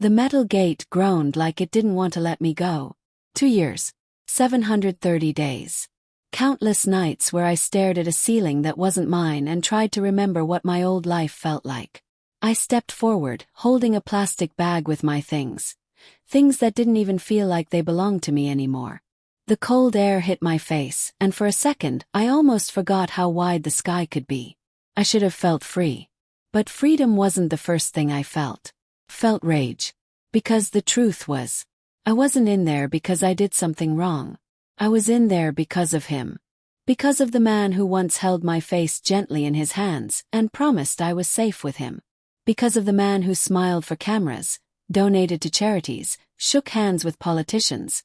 The metal gate groaned like it didn't want to let me go. 2 years. 730 days. Countless nights where I stared at a ceiling that wasn't mine and tried to remember what my old life felt like. I stepped forward, holding a plastic bag with my things. Things that didn't even feel like they belonged to me anymore. The cold air hit my face, and for a second, I almost forgot how wide the sky could be. I should have felt free. But freedom wasn't the first thing I felt. Felt rage. Because the truth was, I wasn't in there because I did something wrong. I was in there because of him. Because of the man who once held my face gently in his hands and promised I was safe with him. Because of the man who smiled for cameras, donated to charities, shook hands with politicians,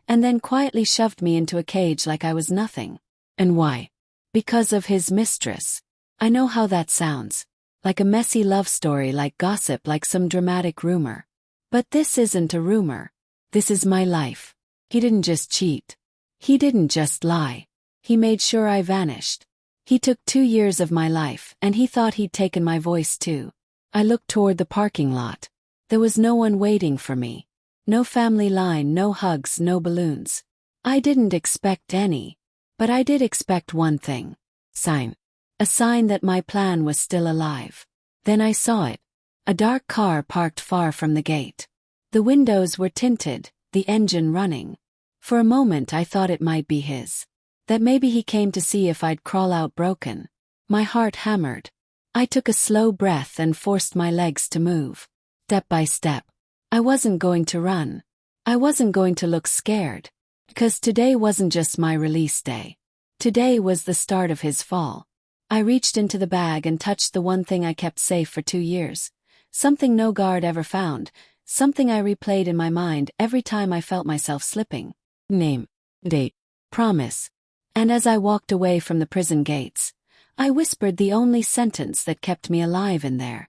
and then quietly shoved me into a cage like I was nothing. And why? Because of his mistress. I know how that sounds. Like a messy love story, like gossip, like some dramatic rumor. But this isn't a rumor. This is my life. He didn't just cheat. He didn't just lie. He made sure I vanished. He took 2 years of my life, and he thought he'd taken my voice too. I looked toward the parking lot. There was no one waiting for me. No family line, no hugs, no balloons. I didn't expect any. But I did expect one thing. Sign. A sign that my plan was still alive. Then I saw it. A dark car parked far from the gate. The windows were tinted, the engine running. For a moment I thought it might be his. That maybe he came to see if I'd crawl out broken. My heart hammered. I took a slow breath and forced my legs to move. Step by step. I wasn't going to run. I wasn't going to look scared. Because today wasn't just my release day. Today was the start of his fall. I reached into the bag and touched the one thing I kept safe for 2 years. Something no guard ever found. Something I replayed in my mind every time I felt myself slipping. Name. Date. Promise. And as I walked away from the prison gates, I whispered the only sentence that kept me alive in there.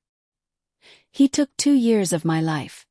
He took 2 years of my life.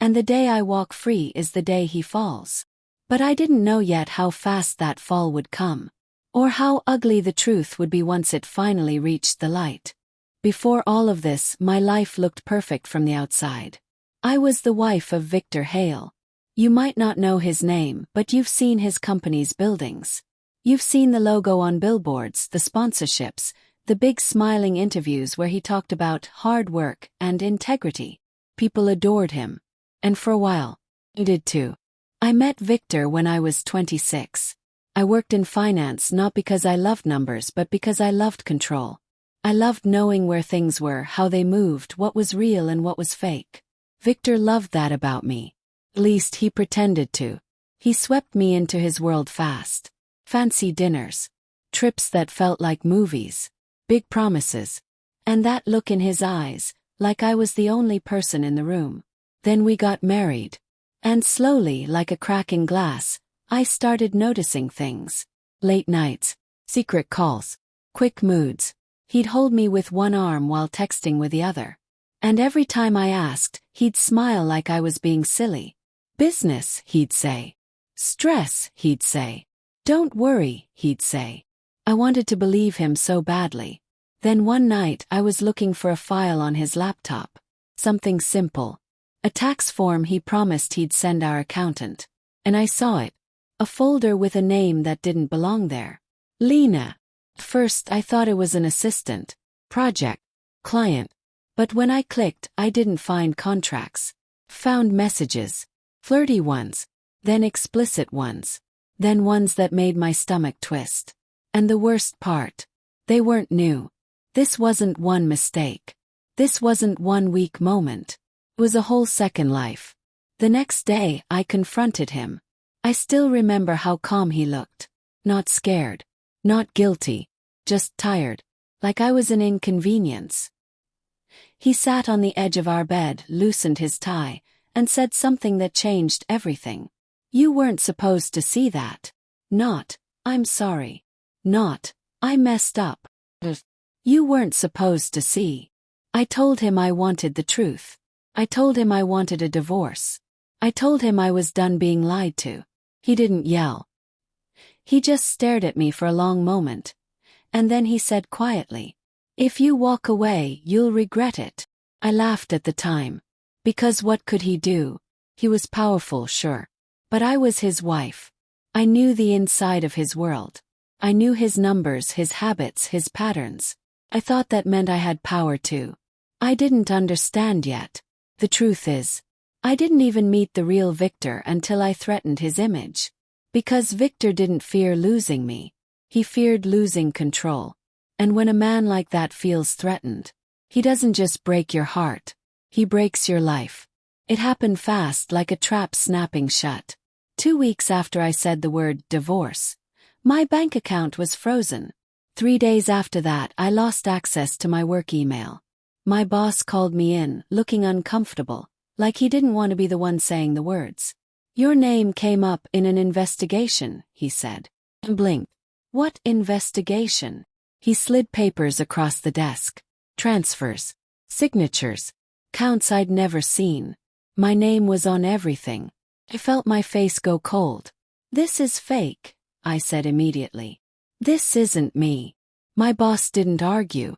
And the day I walk free is the day he falls. But I didn't know yet how fast that fall would come. Or how ugly the truth would be once it finally reached the light. Before all of this, my life looked perfect from the outside. I was the wife of Victor Hale. You might not know his name, but you've seen his company's buildings. You've seen the logo on billboards, the sponsorships, the big smiling interviews where he talked about hard work and integrity. People adored him. And for a while, I did too. I met Victor when I was 26. I worked in finance not because I loved numbers but because I loved control. I loved knowing where things were, how they moved, what was real and what was fake. Victor loved that about me. At least he pretended to. He swept me into his world fast. Fancy dinners. Trips that felt like movies. Big promises. And that look in his eyes, like I was the only person in the room. Then we got married. And slowly, like a crack in glass, I started noticing things. Late nights, secret calls, quick moods. He'd hold me with one arm while texting with the other. And every time I asked, he'd smile like I was being silly. Business, he'd say. Stress, he'd say. Don't worry, he'd say. I wanted to believe him so badly. Then one night I was looking for a file on his laptop. Something simple. A tax form he promised he'd send our accountant. And I saw it. A folder with a name that didn't belong there. Lena. At first I thought it was an assistant, project, client. But when I clicked, I didn't find contracts. Found messages. Flirty ones. Then explicit ones. Then ones that made my stomach twist. And the worst part. They weren't new. This wasn't one mistake. This wasn't one weak moment. It was a whole second life. The next day, I confronted him. I still remember how calm he looked. Not scared. Not guilty. Just tired. Like I was an inconvenience. He sat on the edge of our bed, loosened his tie, and said something that changed everything. You weren't supposed to see that. Not, I'm sorry. Not, I messed up. You weren't supposed to see. I told him I wanted the truth. I told him I wanted a divorce. I told him I was done being lied to. He didn't yell. He just stared at me for a long moment. And then he said quietly, "If you walk away, you'll regret it." I laughed at the time. Because what could he do? He was powerful, sure. But I was his wife. I knew the inside of his world. I knew his numbers, his habits, his patterns. I thought that meant I had power too. I didn't understand yet. The truth is, I didn't even meet the real Victor until I threatened his image. Because Victor didn't fear losing me. He feared losing control. And when a man like that feels threatened, he doesn't just break your heart. He breaks your life. It happened fast, like a trap snapping shut. 2 weeks after I said the word divorce, my bank account was frozen. 3 days after that, I lost access to my work email. My boss called me in, looking uncomfortable, like he didn't want to be the one saying the words. Your name came up in an investigation, he said. And blinked. What investigation? He slid papers across the desk. Transfers. Signatures. Counts I'd never seen. My name was on everything. I felt my face go cold. This is fake, I said immediately. This isn't me. My boss didn't argue.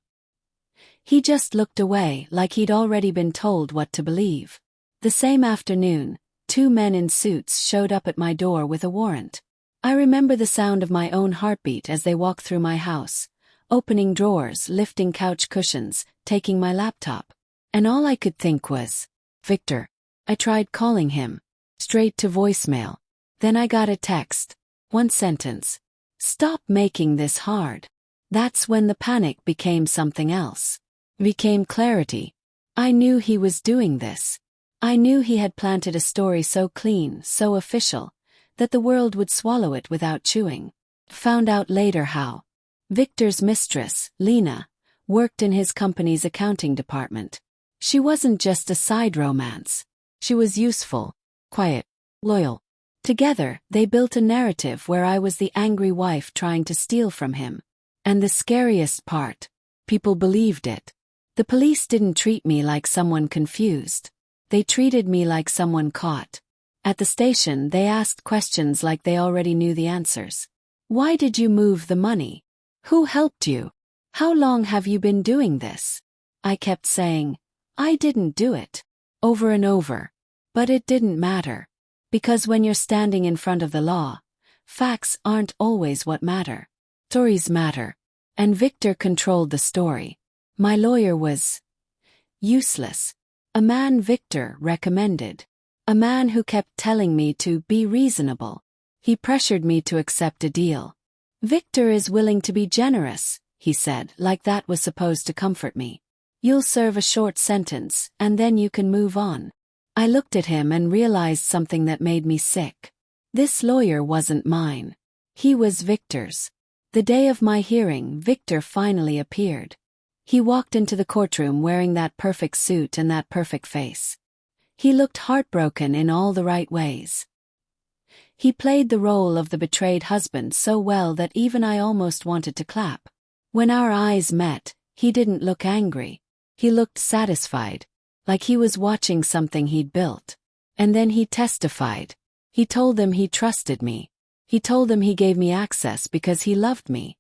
He just looked away like he'd already been told what to believe. The same afternoon, 2 men in suits showed up at my door with a warrant. I remember the sound of my own heartbeat as they walked through my house, opening drawers, lifting couch cushions, taking my laptop. And all I could think was, Victor. I tried calling him. Straight to voicemail. Then I got a text. 1 sentence. Stop making this hard. That's when the panic became something else. Became clarity. I knew he was doing this. I knew he had planted a story so clean, so official, that the world would swallow it without chewing. Found out later how. Victor's mistress, Lena, worked in his company's accounting department. She wasn't just a side romance. She was useful, quiet, loyal. Together, they built a narrative where I was the angry wife trying to steal from him. And the scariest part, people believed it. The police didn't treat me like someone confused. They treated me like someone caught. At the station, they asked questions like they already knew the answers. Why did you move the money? Who helped you? How long have you been doing this? I kept saying, I didn't do it. Over and over. But it didn't matter. Because when you're standing in front of the law, facts aren't always what matter. Stories matter. And Victor controlled the story. My lawyer was useless. A man Victor recommended. A man who kept telling me to be reasonable. He pressured me to accept a deal. Victor is willing to be generous, he said, like that was supposed to comfort me. You'll serve a short sentence, and then you can move on. I looked at him and realized something that made me sick. This lawyer wasn't mine. He was Victor's. The day of my hearing, Victor finally appeared. He walked into the courtroom wearing that perfect suit and that perfect face. He looked heartbroken in all the right ways. He played the role of the betrayed husband so well that even I almost wanted to clap. When our eyes met, he didn't look angry. He looked satisfied, like he was watching something he'd built. And then he testified. He told them he trusted me. He told them he gave me access because he loved me.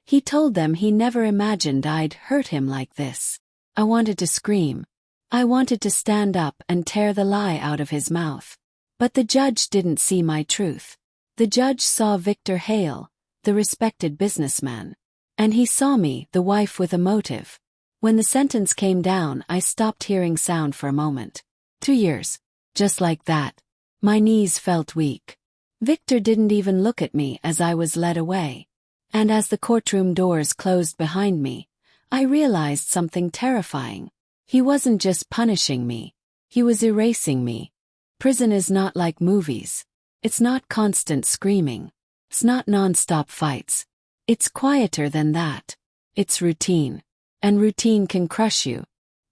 He told them he never imagined I'd hurt him like this. I wanted to scream. I wanted to stand up and tear the lie out of his mouth. But the judge didn't see my truth. The judge saw Victor Hale, the respected businessman. And he saw me, the wife with a motive. When the sentence came down, I stopped hearing sound for a moment. 2 years. Just like that. My knees felt weak. Victor didn't even look at me as I was led away. And as the courtroom doors closed behind me, I realized something terrifying. He wasn't just punishing me. He was erasing me. Prison is not like movies. It's not constant screaming. It's not non-stop fights. It's quieter than that. It's routine. And routine can crush you.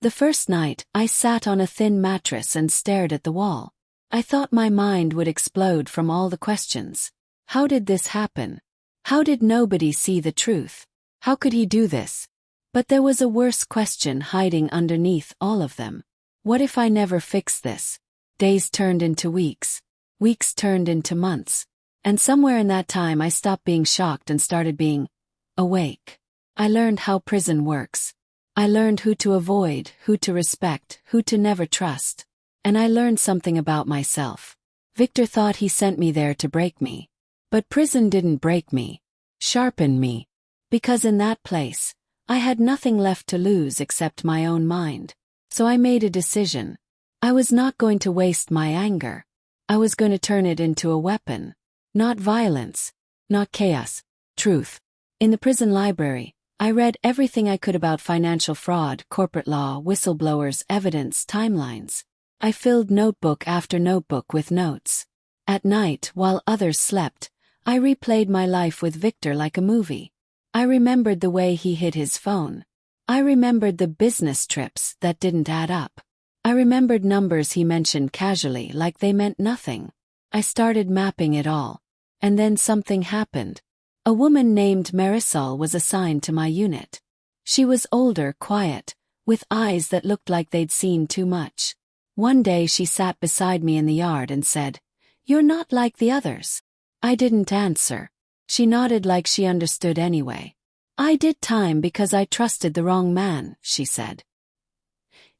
The first night, I sat on a thin mattress and stared at the wall. I thought my mind would explode from all the questions. How did this happen? How did nobody see the truth? How could he do this? But there was a worse question hiding underneath all of them. What if I never fix this? Days turned into weeks. Weeks turned into months. And somewhere in that time I stopped being shocked and started being awake. I learned how prison works. I learned who to avoid, who to respect, who to never trust. And I learned something about myself. Victor thought he sent me there to break me. But prison didn't break me. Sharpened me. Because in that place, I had nothing left to lose except my own mind. So I made a decision. I was not going to waste my anger. I was going to turn it into a weapon. Not violence. Not chaos. Truth. In the prison library, I read everything I could about financial fraud, corporate law, whistleblowers, evidence, timelines. I filled notebook after notebook with notes. At night, while others slept, I replayed my life with Victor like a movie. I remembered the way he hid his phone. I remembered the business trips that didn't add up. I remembered numbers he mentioned casually like they meant nothing. I started mapping it all. And then something happened. A woman named Marisol was assigned to my unit. She was older, quiet, with eyes that looked like they'd seen too much. One day she sat beside me in the yard and said, "You're not like the others." I didn't answer. She nodded like she understood anyway. "I did time because I trusted the wrong man," she said.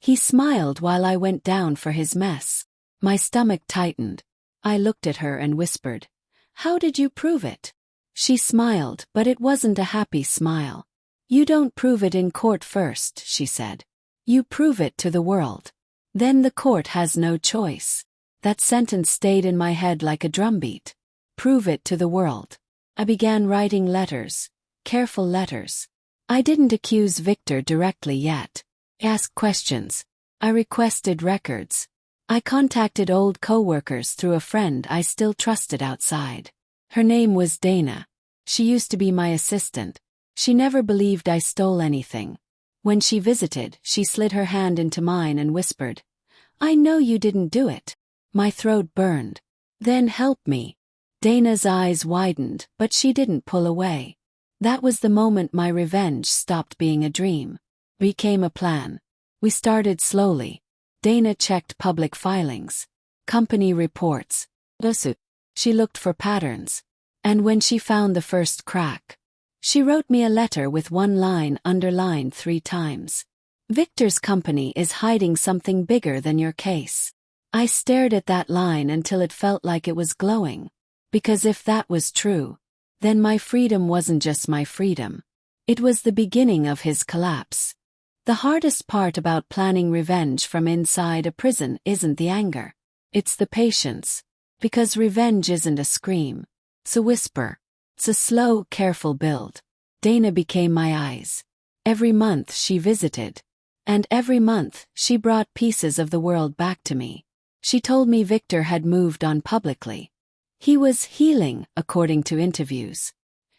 He smiled while I went down for his mess. My stomach tightened. I looked at her and whispered, "How did you prove it?" She smiled, but it wasn't a happy smile. "You don't prove it in court first," she said. "You prove it to the world. Then the court has no choice." That sentence stayed in my head like a drumbeat. Prove it to the world. I began writing letters, careful letters. I didn't accuse Victor directly yet. I asked questions. I requested records. I contacted old co-workers through a friend I still trusted outside. Her name was Dana. She used to be my assistant. She never believed I stole anything. When she visited, she slid her hand into mine and whispered, "I know you didn't do it." My throat burned. "Then help me." Dana's eyes widened, but she didn't pull away. That was the moment my revenge stopped being a dream. Became a plan. We started slowly. Dana checked public filings, company reports, lawsuit. She looked for patterns. And when she found the first crack, she wrote me a letter with one line underlined 3 times. "Victor's company is hiding something bigger than your case." I stared at that line until it felt like it was glowing. Because if that was true, then my freedom wasn't just my freedom. It was the beginning of his collapse. The hardest part about planning revenge from inside a prison isn't the anger. It's the patience. Because revenge isn't a scream. It's a whisper. It's a slow, careful build. Dana became my eyes. Every month she visited. And every month she brought pieces of the world back to me. She told me Victor had moved on publicly. He was healing, according to interviews.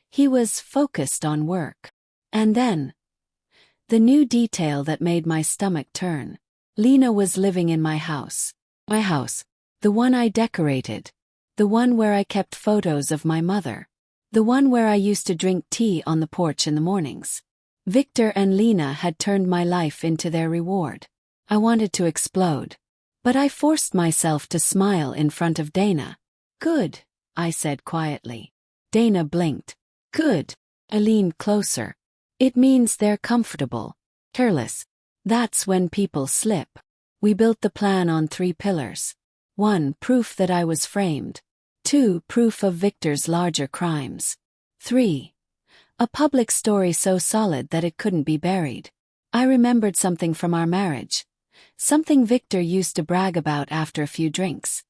He was focused on work. And then, the new detail that made my stomach turn. Lena was living in my house. My house. The one I decorated. The one where I kept photos of my mother. The one where I used to drink tea on the porch in the mornings. Victor and Lena had turned my life into their reward. I wanted to explode. But I forced myself to smile in front of Dana. "Good," I said quietly. Dana blinked. "Good." I leaned closer. "It means they're comfortable. Careless. That's when people slip." We built the plan on 3 pillars. 1. Proof that I was framed. 2. Proof of Victor's larger crimes. 3. A public story so solid that it couldn't be buried. I remembered something from our marriage. Something Victor used to brag about after a few drinks.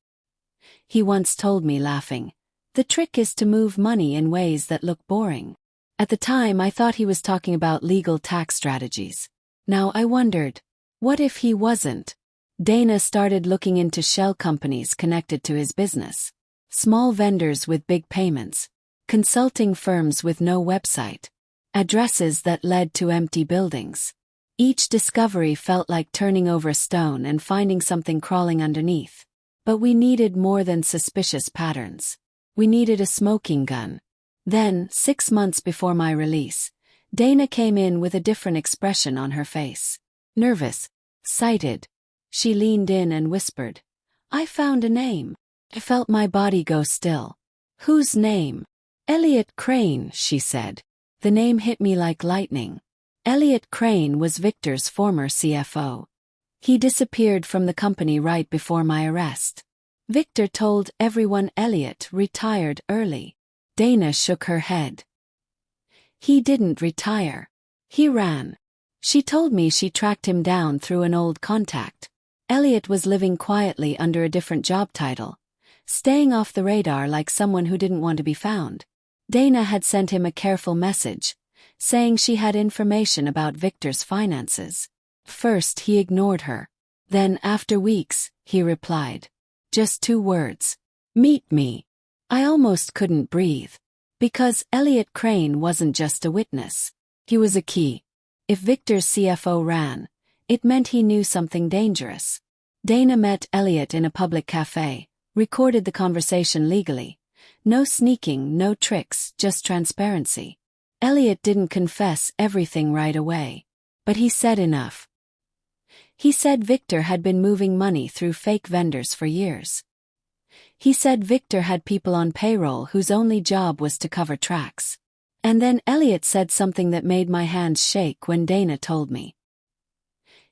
He once told me, laughing, "The trick is to move money in ways that look boring." At the time I thought he was talking about legal tax strategies. Now I wondered, what if he wasn't? Dana started looking into shell companies connected to his business. Small vendors with big payments. Consulting firms with no website. Addresses that led to empty buildings. Each discovery felt like turning over a stone and finding something crawling underneath. But we needed more than suspicious patterns. We needed a smoking gun. Then, 6 months before my release, Dana came in with a different expression on her face. Nervous. Excited. She leaned in and whispered, "I found a name." I felt my body go still. "Whose name?" "Elliot Crane," she said. The name hit me like lightning. Elliot Crane was Victor's former CFO. He disappeared from the company right before my arrest. Victor told everyone Elliot retired early. Dana shook her head. He didn't retire. He ran. She told me she tracked him down through an old contact. Elliot was living quietly under a different job title, staying off the radar like someone who didn't want to be found. Dana had sent him a careful message, saying she had information about Victor's finances. First he ignored her. Then, after weeks, he replied. Just 2 words. Meet me. I almost couldn't breathe. Because Elliot Crane wasn't just a witness. He was a key. If Victor's CFO ran, it meant he knew something dangerous. Dana met Elliot in a public cafe, recorded the conversation legally. No sneaking, no tricks, just transparency. Elliot didn't confess everything right away. But he said enough. He said Victor had been moving money through fake vendors for years. He said Victor had people on payroll whose only job was to cover tracks. And then Elliot said something that made my hands shake when Dana told me.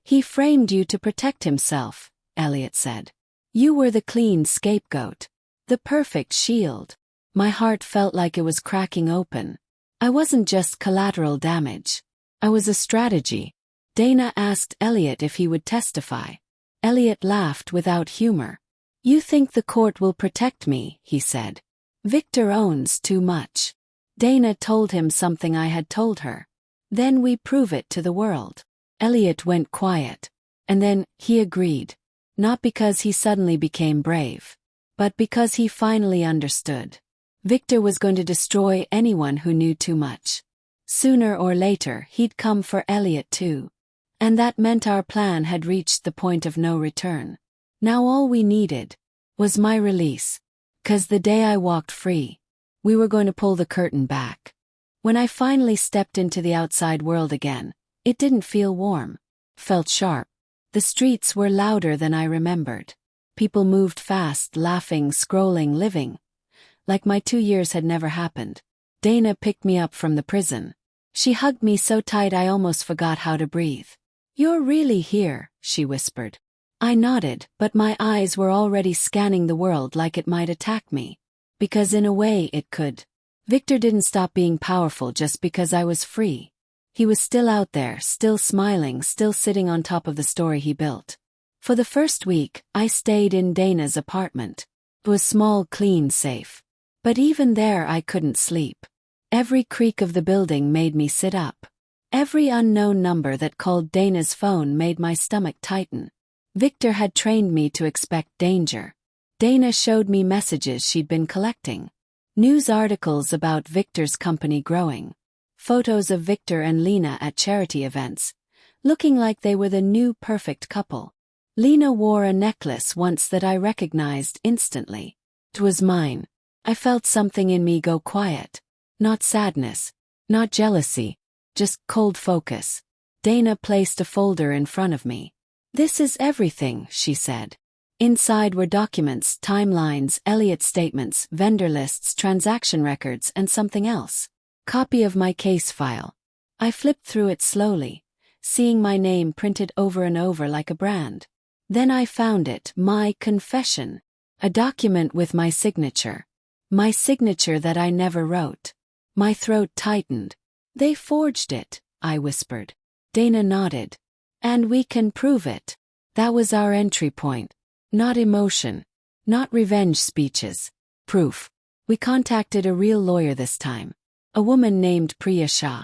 He framed you to protect himself, Elliot said. You were the clean scapegoat. The perfect shield. My heart felt like it was cracking open. I wasn't just collateral damage. I was a strategy. Dana asked Elliot if he would testify. Elliot laughed without humor. You think the court will protect me, he said. Victor owns too much. Dana told him something I had told her. Then we prove it to the world. Elliot went quiet. And then, he agreed. Not because he suddenly became brave, but because he finally understood. Victor was going to destroy anyone who knew too much. Sooner or later, he'd come for Elliot too. And that meant our plan had reached the point of no return. Now all we needed was my release. 'Cause the day I walked free, we were going to pull the curtain back. When I finally stepped into the outside world again, it didn't feel warm. Felt sharp. The streets were louder than I remembered. People moved fast, laughing, scrolling, living. Like my 2 years had never happened. Dana picked me up from the prison. She hugged me so tight I almost forgot how to breathe. You're really here, she whispered. I nodded, but my eyes were already scanning the world like it might attack me. Because in a way it could. Victor didn't stop being powerful just because I was free. He was still out there, still smiling, still sitting on top of the story he built. For the first week, I stayed in Dana's apartment. It was small, clean, safe. But even there I couldn't sleep. Every creak of the building made me sit up. Every unknown number that called Dana's phone made my stomach tighten. Victor had trained me to expect danger. Dana showed me messages she'd been collecting. News articles about Victor's company growing. Photos of Victor and Lena at charity events, looking like they were the new perfect couple. Lena wore a necklace once that I recognized instantly. It was mine. I felt something in me go quiet. Not sadness. Not jealousy. Just cold focus. Dana placed a folder in front of me. This is everything, she said. Inside were documents, timelines, Elliot statements, vendor lists, transaction records, and something else. Copy of my case file. I flipped through it slowly, seeing my name printed over and over like a brand. Then I found it, my confession. A document with my signature. My signature that I never wrote. My throat tightened. They forged it, I whispered. Dana nodded. And we can prove it. That was our entry point. Not emotion. Not revenge speeches. Proof. We contacted a real lawyer this time. A woman named Priya Shah.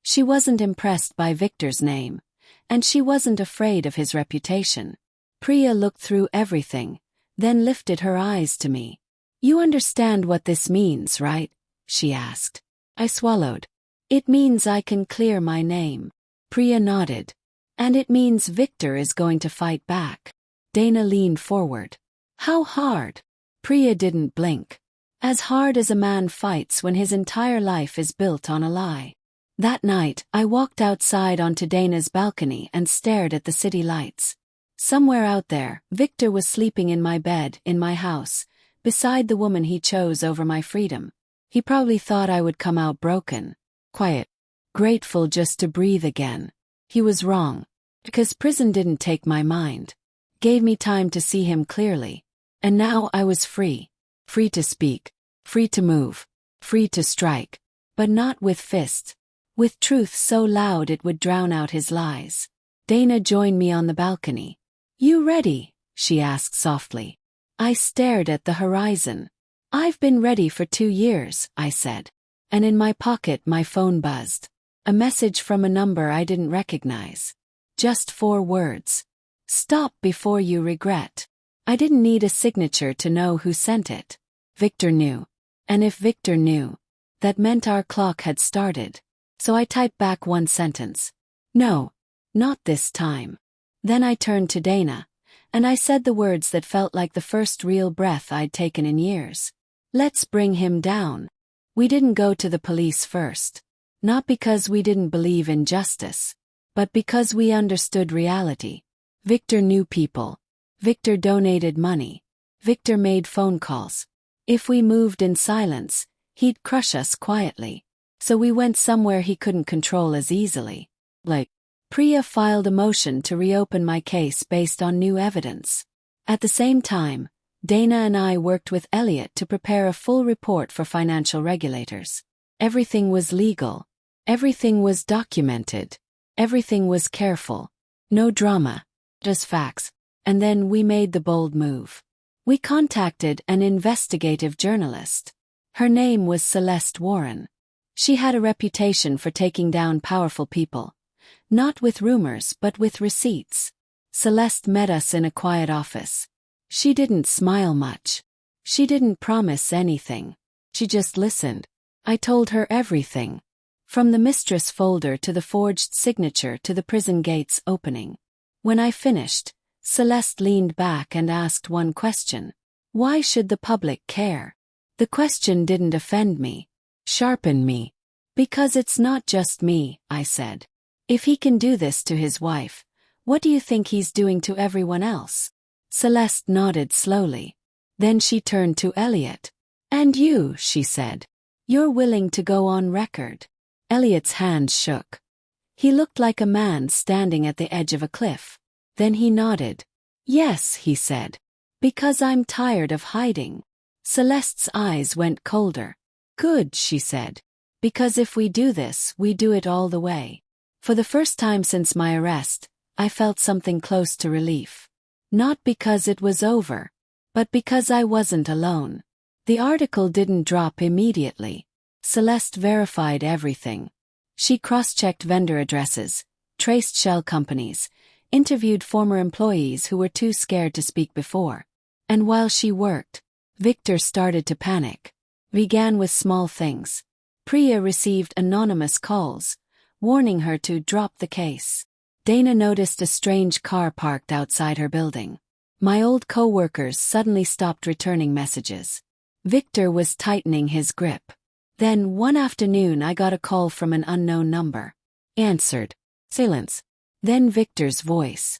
She wasn't impressed by Victor's name. And she wasn't afraid of his reputation. Priya looked through everything, then lifted her eyes to me. You understand what this means, right? She asked. I swallowed. It means I can clear my name. Priya nodded. And it means Victor is going to fight back. Dana leaned forward. How hard? Priya didn't blink. As hard as a man fights when his entire life is built on a lie. That night, I walked outside onto Dana's balcony and stared at the city lights. Somewhere out there, Victor was sleeping in my bed, in my house, beside the woman he chose over my freedom. He probably thought I would come out broken. Quiet. grateful just to breathe again. He was wrong. Because prison didn't take my mind. Gave me time to see him clearly. And now I was free. Free to speak. Free to move. Free to strike. But not with fists. With truth so loud it would drown out his lies. Dana joined me on the balcony. "You ready?" she asked softly. I stared at the horizon. "I've been ready for 2 years," I said. And in my pocket my phone buzzed. A message from a number I didn't recognize. Just 4 words. "Stop before you regret." I didn't need a signature to know who sent it. Victor knew. And if Victor knew, that meant our clock had started. So I typed back 1 sentence. "No, not this time." Then I turned to Dana, and I said the words that felt like the first real breath I'd taken in years. "Let's bring him down." We didn't go to the police first. Not because we didn't believe in justice, but because we understood reality. Victor knew people. Victor donated money. Victor made phone calls. If we moved in silence, he'd crush us quietly. So we went somewhere he couldn't control as easily. Like, Priya filed a motion to reopen my case based on new evidence. At the same time, Dana and I worked with Elliot to prepare a full report for financial regulators. Everything was legal. Everything was documented. Everything was careful. No drama. Just facts. And then we made the bold move. We contacted an investigative journalist. Her name was Celeste Warren. She had a reputation for taking down powerful people. Not with rumors but with receipts. Celeste met us in a quiet office. She didn't smile much. She didn't promise anything. She just listened. I told her everything. From the mistress folder to the forged signature to the prison gates opening. When I finished, Celeste leaned back and asked one question. Why should the public care? The question didn't offend me. Sharpen me. Because it's not just me, I said. If he can do this to his wife, what do you think he's doing to everyone else? Celeste nodded slowly. Then she turned to Elliot. And you, she said. You're willing to go on record. Elliot's hand shook. He looked like a man standing at the edge of a cliff. Then he nodded. Yes, he said. Because I'm tired of hiding. Celeste's eyes went colder. Good, she said. Because if we do this, we do it all the way. For the first time since my arrest, I felt something close to relief. Not because it was over, but because I wasn't alone. The article didn't drop immediately. Celeste verified everything. She cross-checked vendor addresses, traced shell companies, interviewed former employees who were too scared to speak before. And while she worked, Victor started to panic. Began with small things. Priya received anonymous calls, warning her to drop the case. Dana noticed a strange car parked outside her building. My old co-workers suddenly stopped returning messages. Victor was tightening his grip. Then, one afternoon I got a call from an unknown number. Answered. Silence. Then Victor's voice.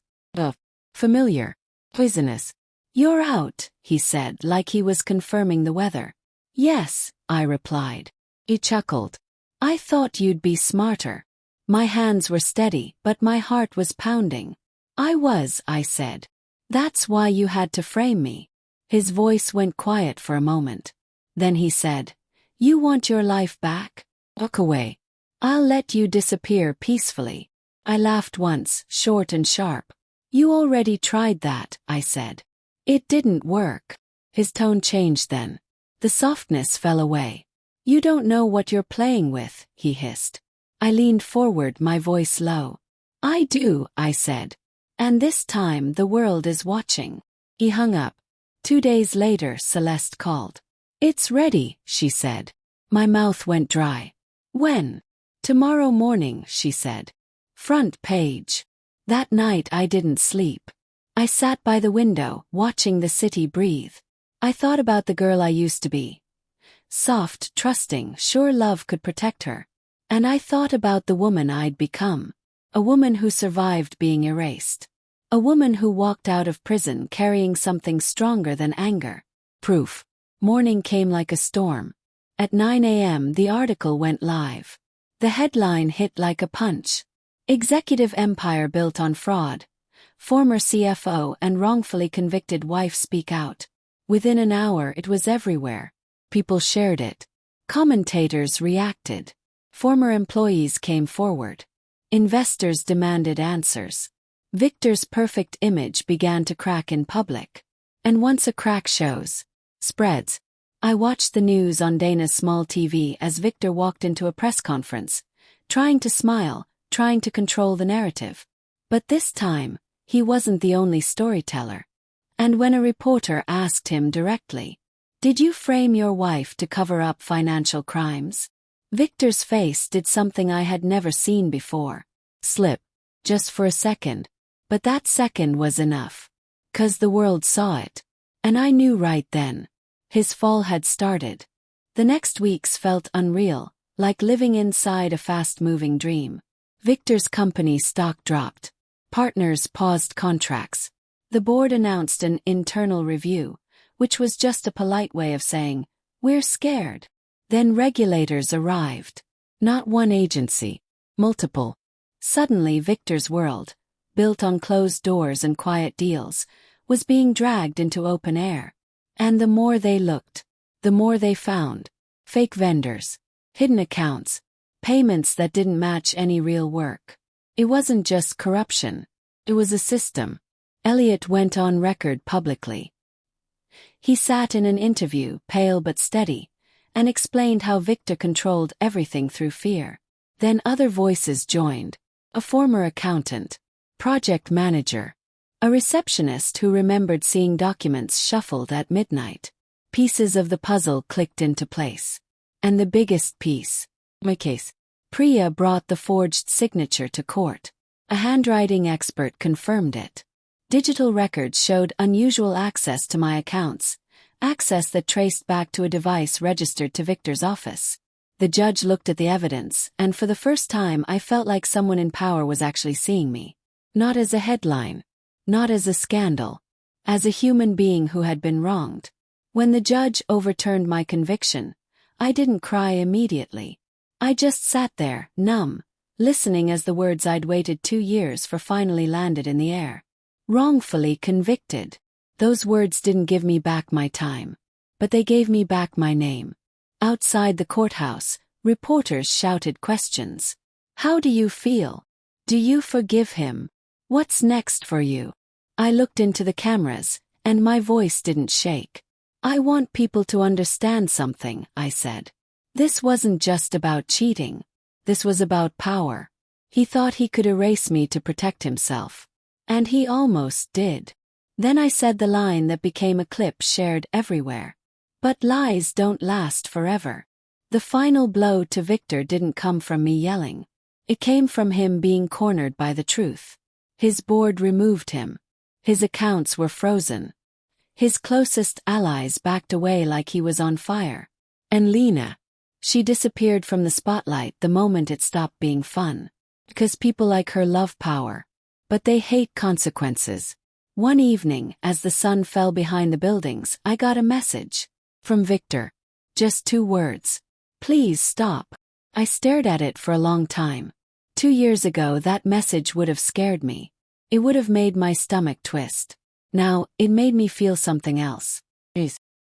Familiar. Poisonous. You're out, he said like he was confirming the weather. Yes, I replied. He chuckled. I thought you'd be smarter. My hands were steady, but my heart was pounding. I said. That's why you had to frame me. His voice went quiet for a moment. Then he said, You want your life back? Walk away. I'll let you disappear peacefully. I laughed once, short and sharp. You already tried that, I said. It didn't work. His tone changed then. The softness fell away. You don't know what you're playing with, he hissed. I leaned forward, my voice low. I do, I said. And this time the world is watching. He hung up. 2 days later, Celeste called. It's ready, she said. My mouth went dry. When? Tomorrow morning, she said. Front page. That night I didn't sleep. I sat by the window, watching the city breathe. I thought about the girl I used to be. Soft, trusting, sure love could protect her. And I thought about the woman I'd become. A woman who survived being erased. A woman who walked out of prison carrying something stronger than anger. Proof. Morning came like a storm. At 9 a.m. the article went live. The headline hit like a punch. Executive empire built on fraud. Former CFO and wrongfully convicted wife speak out. Within an hour it was everywhere. People shared it. Commentators reacted. Former employees came forward. Investors demanded answers. Victor's perfect image began to crack in public. And once a crack spreads. I watched the news on Dana's small TV as Victor walked into a press conference, trying to smile, trying to control the narrative. But this time, he wasn't the only storyteller. And when a reporter asked him directly, "Did you frame your wife to cover up financial crimes?" Victor's face did something I had never seen before. Slip. Just for a second. But that second was enough. 'Cause the world saw it. And I knew right then. His fall had started. The next weeks felt unreal, like living inside a fast-moving dream. Victor's company stock dropped. Partners paused contracts. The board announced an internal review, which was just a polite way of saying, "We're scared." Then regulators arrived. Not one agency. Multiple. Suddenly Victor's world, built on closed doors and quiet deals, was being dragged into open air. And the more they looked, the more they found. Fake vendors. Hidden accounts. Payments that didn't match any real work. It wasn't just corruption. It was a system. Elliot went on record publicly. He sat in an interview, pale but steady, and explained how Victor controlled everything through fear. Then other voices joined. A former accountant. Project manager. A receptionist who remembered seeing documents shuffled at midnight. Pieces of the puzzle clicked into place. And the biggest piece. My case. Priya brought the forged signature to court. A handwriting expert confirmed it. Digital records showed unusual access to my accounts, access that traced back to a device registered to Victor's office. The judge looked at the evidence, and for the first time I felt like someone in power was actually seeing me. Not as a headline. Not as a scandal. As a human being who had been wronged. When the judge overturned my conviction, I didn't cry immediately. I just sat there, numb, listening as the words I'd waited 2 years for finally landed in the air. Wrongfully convicted. Those words didn't give me back my time. But they gave me back my name. Outside the courthouse, reporters shouted questions. "How do you feel? Do you forgive him? What's next for you?" I looked into the cameras, and my voice didn't shake. "I want people to understand something," I said. "This wasn't just about cheating. This was about power." He thought he could erase me to protect himself. And he almost did. Then I said the line that became a clip shared everywhere. But lies don't last forever. The final blow to Victor didn't come from me yelling. It came from him being cornered by the truth. His board removed him. His accounts were frozen. His closest allies backed away like he was on fire. And Lena. She disappeared from the spotlight the moment it stopped being fun. Because people like her love power. But they hate consequences. One evening, as the sun fell behind the buildings, I got a message. From Victor. Just 2 words. "Please stop." I stared at it for a long time. 2 years ago that message would have scared me. It would have made my stomach twist. Now, it made me feel something else.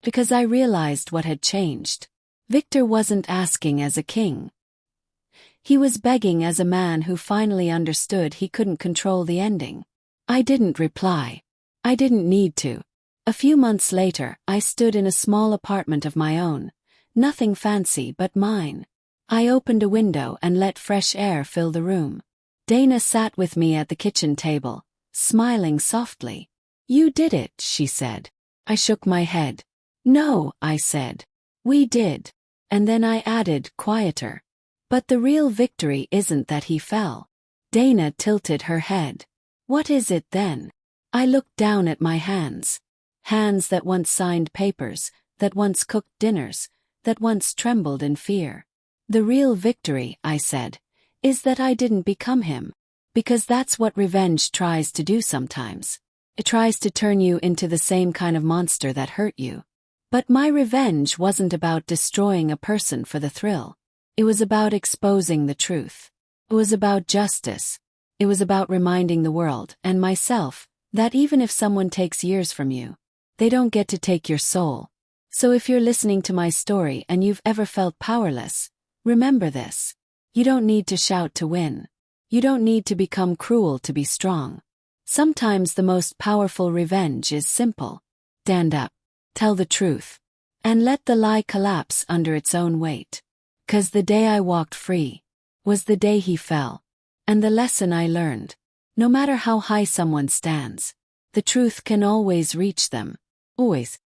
Because I realized what had changed. Victor wasn't asking as a king. He was begging as a man who finally understood he couldn't control the ending. I didn't reply. I didn't need to. A few months later, I stood in a small apartment of my own. Nothing fancy but mine. I opened a window and let fresh air fill the room. Dana sat with me at the kitchen table, smiling softly. "You did it," she said. I shook my head. "No," I said. "We did." And then I added, quieter. "But the real victory isn't that he fell." Dana tilted her head. "What is it then?" I looked down at my hands. Hands that once signed papers, that once cooked dinners, that once trembled in fear. "The real victory," I said, "is that I didn't become him. Because that's what revenge tries to do sometimes. It tries to turn you into the same kind of monster that hurt you. But my revenge wasn't about destroying a person for the thrill. It was about exposing the truth. It was about justice. It was about reminding the world, and myself, that even if someone takes years from you, they don't get to take your soul. So if you're listening to my story and you've ever felt powerless, remember this. You don't need to shout to win. You don't need to become cruel to be strong. Sometimes the most powerful revenge is simple. Stand up, tell the truth, and let the lie collapse under its own weight. 'Cause the day I walked free was the day he fell. And the lesson I learned, no matter how high someone stands, the truth can always reach them. Always.